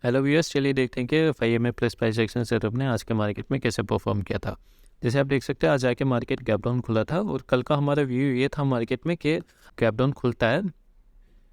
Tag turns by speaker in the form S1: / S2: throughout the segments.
S1: Hello viewers, चलिए देखते हैं कि FIMA plus price action setup ने आज के मार्केट में कैसे परफॉर्म किया था। जैसे आप देख सकते हैं, आज जाके मार्केट गैप डाउन खुला था और कल का हमारा व्यू ये था मार्केट में कि गैप डाउन खुलता है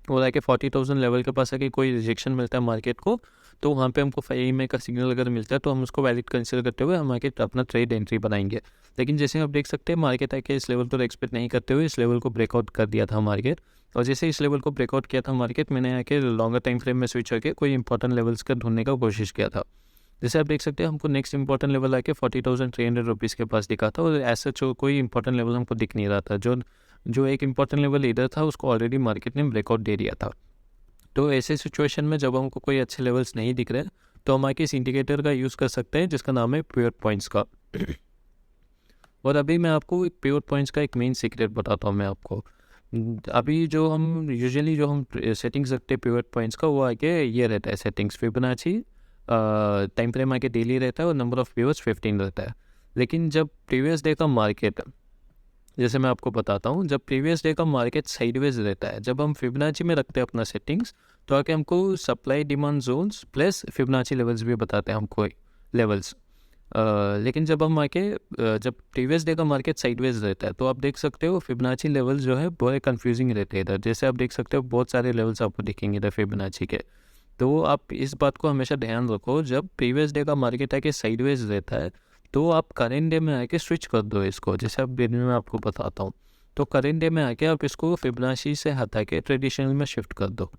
S1: और आके 40,000 लेवल के पास आके कोई रिजेक्शन मिलता है मार्केट को, तो वहाँ पे हमको FIMA का सिग्नल अगर मिलता है तो हम उसको वैलिड कंसिडर करते हुए हम आके अपना ट्रेड एंट्री बनाएंगे। लेकिन जैसे आप देख सकते हैं, मार्केट आके इस लेवल को एक्सपेक्ट नहीं करते हुए इस लेवल को ब्रेकआउट कर दिया था मार्केट। और जैसे इस लेवल को ब्रेकआउट किया था मार्केट, मैंने आके लॉन्गर टाइम फ्रेम में स्विच करके कोई इंपॉर्टेंट लेवल्स का ढूंढने का कोशिश किया था। जैसे आप देख सकते हैं, हमको नेक्स्ट इंपॉर्टेंट लेवल आके 40,300 रुपीज़ के पास दिखा था और ऐसा जो कोई इंपॉर्टेंट लेवल हमको दिख नहीं रहा था। जो जो एक इंपॉर्टेंट लेवल इधर था उसको ऑलरेडी मार्केट ने ब्रेकआउट दे दिया था। तो ऐसे सिचुएशन में जब हमको कोई अच्छे लेवल्स नहीं दिख रहे, तो हम आके इस इंडिकेटर का यूज़ कर सकते हैं जिसका नाम है पिवट पॉइंट्स का। और अभी मैं आपको एक पिवट पॉइंट्स का एक मेन सीक्रेट बताता हूँ मैं आपको। अभी जो हम यूजुअली जो हम सेटिंग्स रखते हैं पिवट पॉइंट्स का, वो आके ये रहता है सेटिंग्स फिबोनाची, टाइम फ्रेम आके डेली रहता है और नंबर ऑफ पिवट्स 15 रहता है। लेकिन जब प्रीवियस डे का मार्केट, जैसे मैं आपको बताता हूँ, जब प्रीवियस डे का मार्केट साइडवेज रहता है, जब हम फिबोनाची में रखते हैं अपना सेटिंग्स, तो आके हमको supply demand zones plus Fibonacci levels भी बताते हैं हमको लेवल्स। लेकिन जब हम आके जब प्रीवियस डे का मार्केट साइडवेज रहता है, तो आप देख सकते हो फिबोनाची लेवल्स जो है बहुत कंफ्यूजिंग रहते हैं इधर। जैसे आप देख सकते हो बहुत सारे लेवल्स आपको दिखेंगे इधर फिबोनाची के। तो आप इस बात को हमेशा ध्यान रखो, जब प्रीवियस डे का मार्केट आके साइडवेज रहता है तो आप करेंट डे में आके स्विच कर दो इसको। जैसे अब दिन में आपको बताता हूँ, तो करेंट डे में आके आप इसको फिबोनाची से हटा के ट्रेडिशनल में शिफ्ट कर दो।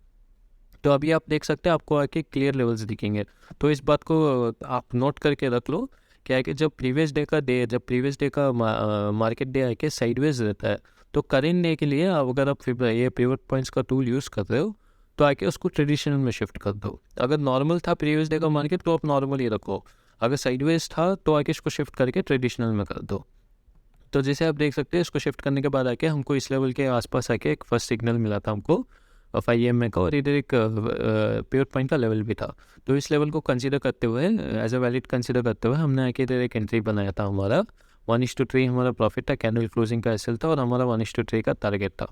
S1: तो अभी आप देख सकते हैं आपको आके क्लियर लेवल्स दिखेंगे। तो इस बात को आप नोट करके रख लो, क्या है कि जब प्रीवियस डे का मार्केट डे आके साइडवेज रहता है, तो करेंट डे के लिए अगर आप ये पिवट पॉइंट्स का टूल यूज़ कर रहे हो, तो आके उसको ट्रेडिशनल में शिफ्ट कर दो। अगर नॉर्मल था प्रीवियस डे का मार्केट, तो आप नॉर्मल ही रखो। अगर साइडवेज था तो आके इसको शिफ्ट करके ट्रेडिशनल में कर दो। तो जैसे आप देख सकते हैं, इसको शिफ्ट करने के बाद आके हमको इस लेवल के आसपास आके एक फर्स्ट सिग्नल मिला था हमको 5 EMA का, और इधर एक पिवट पॉइंट का लेवल भी था। तो इस लेवल को कंसीडर करते हुए, एज अ वैलिड कंसीडर करते हुए, हमने आके इधर एक एंट्री बनाया था। हमारा 1:3 हमारा प्रॉफिट था, कैंडल क्लोजिंग का एसएल था और हमारा 1:3 का टारगेट था।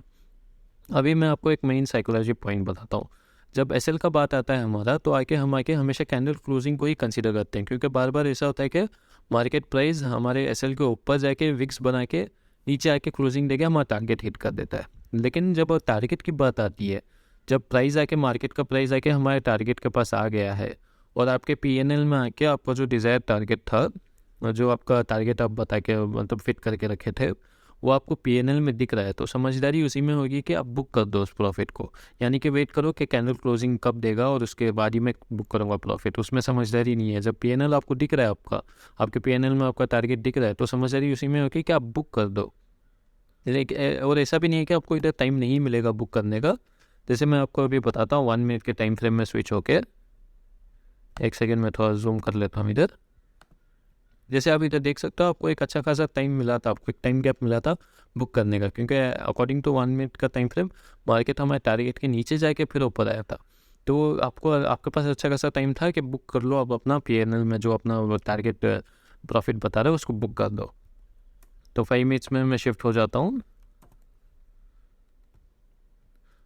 S1: अभी मैं आपको एक मेन साइकोलॉजी पॉइंट बताता हूँ। जब एसएल का बात आता है हमारा, तो हम आके हमेशा कैंडल क्लोजिंग को ही कंसीडर करते हैं, क्योंकि बार बार ऐसा होता है कि मार्केट प्राइस हमारे एसएल के ऊपर जाके विक्स बना के नीचे आके क्लोजिंग देके हमारा टारगेट हिट कर देता है। लेकिन जब टारगेट की बात आती है, जब प्राइस आके मार्केट का प्राइस आके हमारे टारगेट के पास आ गया है और आपके पीएनएल में आके आपका जो डिज़ायर टारगेट था, जो आपका टारगेट आप बता के मतलब फिट करके रखे थे, वो आपको पीएनएल में दिख रहा है, तो समझदारी उसी में होगी कि आप बुक कर दो उस प्रॉफिट को। यानी कि वेट करो कि कैंडल क्लोजिंग कब देगा और उसके बाद ही मैं बुक करूँगा प्रॉफिट। उसमें समझदारी नहीं है। जब पीएनएल आपको दिख रहा है, आपके पीएनएल में आपका टारगेट दिख रहा है, तो समझदारी उसी में होगी कि आप बुक कर दो। लेकिन और ऐसा भी नहीं है कि आपको इधर टाइम नहीं मिलेगा बुक करने का। जैसे मैं आपको अभी बताता हूँ, 1 मिनट के टाइम फ्रेम में स्विच होके, एक सेकेंड में थोड़ा जूम कर लेता हूँ इधर। जैसे आप इधर देख सकते हो, आपको एक अच्छा खासा टाइम मिला था, आपको एक टाइम गैप मिला था बुक करने का, क्योंकि अकॉर्डिंग टू 1 मिनट का टाइम फ्रेम मार्केट हमारे टारगेट के नीचे जाके फिर ऊपर आया था। तो आपके पास अच्छा खासा टाइम था कि बुक कर लो। अब अपना पीएनएल में जो अपना टारगेट प्रॉफिट बता रहा है उसको बुक कर दो। तो 5 मिनट्स में मैं शिफ्ट हो जाता हूँ।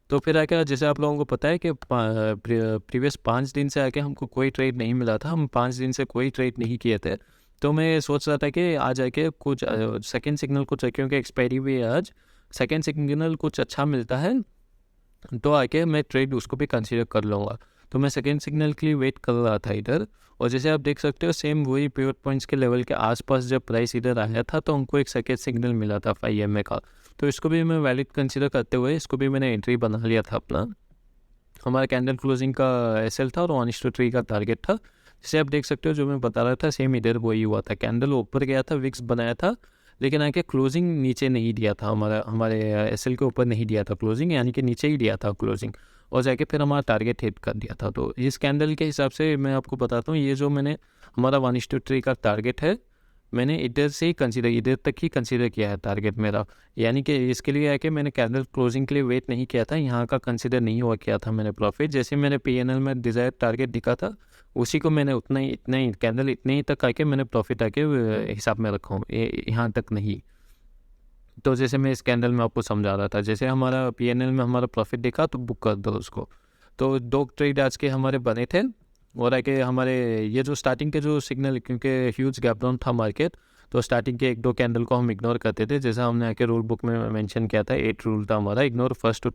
S1: तो फिर आके जैसे आप लोगों को पता है कि प्रीवियस 5 दिन से आके हमको कोई ट्रेड नहीं मिला था, हम 5 दिन से कोई ट्रेड नहीं किए थे। तो मैं सोच रहा था कि आज आके कुछ सेकेंड सिग्नल कुछ, क्योंकि एक्सपायरी भी है आज, सेकेंड सिग्नल कुछ अच्छा मिलता है तो आके मैं ट्रेड उसको भी कंसीडर कर लूँगा। तो मैं सेकेंड सिग्नल के लिए वेट कर रहा था इधर। और जैसे आप देख सकते हो, सेम वही पिवट पॉइंट्स के लेवल के आसपास जब प्राइस इधर आया था, तो हमको एक सेकेंड सिग्नल मिला था 5 EMA का। तो इसको भी मैं वैलिड कंसीडर करते हुए इसको भी मैंने एंट्री बना लिया था अपना। हमारा कैंडल क्लोजिंग का एसएल था और 1:3 का टारगेट था। जैसे आप देख सकते हो, जो मैं बता रहा था सेम इधर वही हुआ था। कैंडल ऊपर गया था, विक्स बनाया था, लेकिन आके क्लोजिंग नीचे नहीं दिया था, हमारे एसएल के ऊपर नहीं दिया था क्लोजिंग, यानी कि नीचे ही दिया था क्लोजिंग, और जाके फिर हमारा टारगेट हिट कर दिया था। तो इस कैंडल के हिसाब से मैं आपको बताता हूँ, ये जो मैंने हमारा 1:3 का टारगेट है, मैंने इधर से ही कंसीडर, इधर तक ही कंसीडर किया है टारगेट मेरा। यानी कि इसके लिए है कि मैंने कैंडल क्लोजिंग के लिए वेट नहीं किया था, यहाँ का कंसीडर नहीं हुआ किया था मैंने प्रॉफिट। जैसे मैंने पीएनएल में डिज़ायर टारगेट दिखा था, उसी को मैंने इतना ही कैंडल इतने ही तक आके मैंने प्रॉफिट आके हिसाब में रखा हूँ, यहाँ तक नहीं। तो जैसे मैं इस कैंडल में आपको समझा रहा था, जैसे हमारा पीएनएल में हमारा प्रॉफिट दिखा तो बुक कर दो उसको। तो 2 ट्रेड आज के हमारे बने थे। और है कि हमारे ये जो स्टार्टिंग के जो सिग्नल, क्योंकि ह्यूज गैप डाउन था मार्केट, तो स्टार्टिंग के 1-2 कैंडल को हम इग्नोर करते थे। जैसा हमने आके रूल बुक में मेंशन किया था, 8 रूल था हमारा, ignore first 2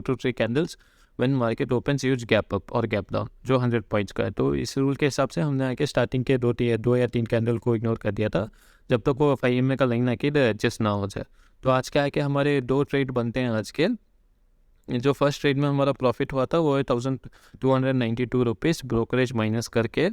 S1: to 3 candles when market opens huge gap up और गैप डाउन, जो 100 पॉइंट्स का है। तो इस रूल के हिसाब से हमने आके स्टार्टिंग के 2 या 3 कैंडल को इग्नोर कर दिया था, जब तक वो FIMA का लाइन आके एडजस्ट ना हो जाए। तो आज क्या है कि हमारे 2 ट्रेड बनते हैं आज के। जो फर्स्ट ट्रेड में हमारा प्रॉफिट हुआ था वो है 1292 रुपीज़, ब्रोकरेज माइनस करके।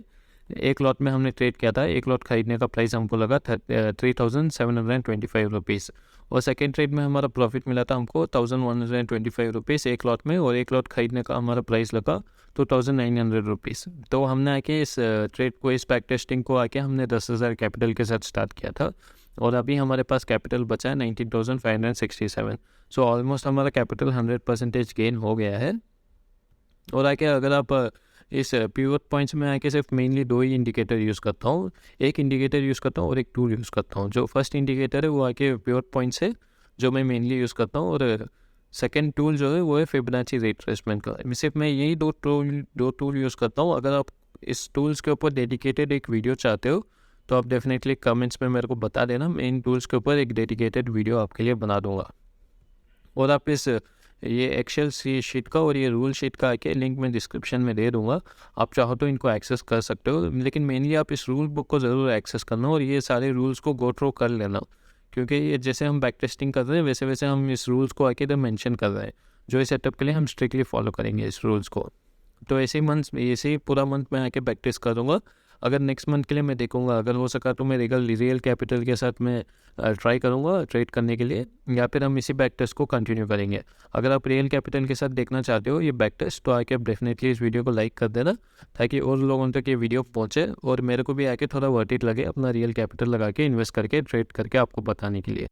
S1: एक लॉट में हमने ट्रेड किया था, एक लॉट खरीदने का प्राइस हमको लगा 3725 रुपीज़। और सेकेंड ट्रेड में हमारा प्रॉफिट मिला था हमको 1125 रुपीज़ एक लॉट में, और एक लॉट खरीदने का हमारा प्राइस लगा 2900 रुपीज़। तो हमने आके इस ट्रेड को, इस बैक टेस्टिंग को आके हमने 10,000 कैपिटल के साथ स्टार्ट किया था, और अभी हमारे पास कैपिटल बचा है 19,567। सो ऑलमोस्ट हमारा कैपिटल 100% गेन हो गया है। और आके अगर आप इस पिवट पॉइंट्स में आके सिर्फ मेनली 2 ही इंडिकेटर यूज़ करता हूँ, एक इंडिकेटर यूज़ करता हूँ और एक टूल यूज़ करता हूँ। जो फर्स्ट इंडिकेटर है वो आके पिवट पॉइंट्स है, जो मैं मेनली यूज़ करता हूँ, और सेकेंड टूल जो है वो है फिबोनाची रिट्रेसमेंट का। सिर्फ मैं यही दो टूल यूज़ करता हूँ। अगर आप इस टूल्स के ऊपर डेडिकेटेड एक वीडियो चाहते हो तो आप डेफिनेटली कमेंट्स में मेरे को बता देना, मैं इन टूल्स के ऊपर एक डेडिकेटेड वीडियो आपके लिए बना दूंगा। और आप इस ये एक्सेल शीट का और ये रूल शीट का आके लिंक मैं डिस्क्रिप्शन में दे दूंगा, आप चाहो तो इनको एक्सेस कर सकते हो। लेकिन मेनली आप इस रूल बुक को ज़रूर एक्सेस करना और ये सारे रूल्स को गो थ्रू कर लेना, क्योंकि ये जैसे हम बैक टेस्टिंग कर रहे हैं वैसे वैसे हम इस रूल्स को आके इधर मेंशन कर रहे हैं, जो इस सेटअप के लिए हम स्ट्रिक्टली फॉलो करेंगे इस रूल्स को। तो ऐसे ही पूरा मंथ मैं आके प्रैक्टिस करूँगा। अगर नेक्स्ट मंथ के लिए मैं देखूँगा, अगर हो सका तो मैं रियल कैपिटल के साथ मैं ट्राई करूँगा ट्रेड करने के लिए, या फिर हम इसी बैक टेस्ट को कंटिन्यू करेंगे। अगर आप रियल कैपिटल के साथ देखना चाहते हो ये बैक टेस्ट, तो आके आप डेफिनेटली इस वीडियो को लाइक कर देना, ताकि और लोगों तक ये वीडियो पहुँचे और मेरे को भी आके थोड़ा वर्थ इट लगे अपना रियल कैपिटल लगा के इन्वेस्ट करके ट्रेड करके आपको बताने के लिए।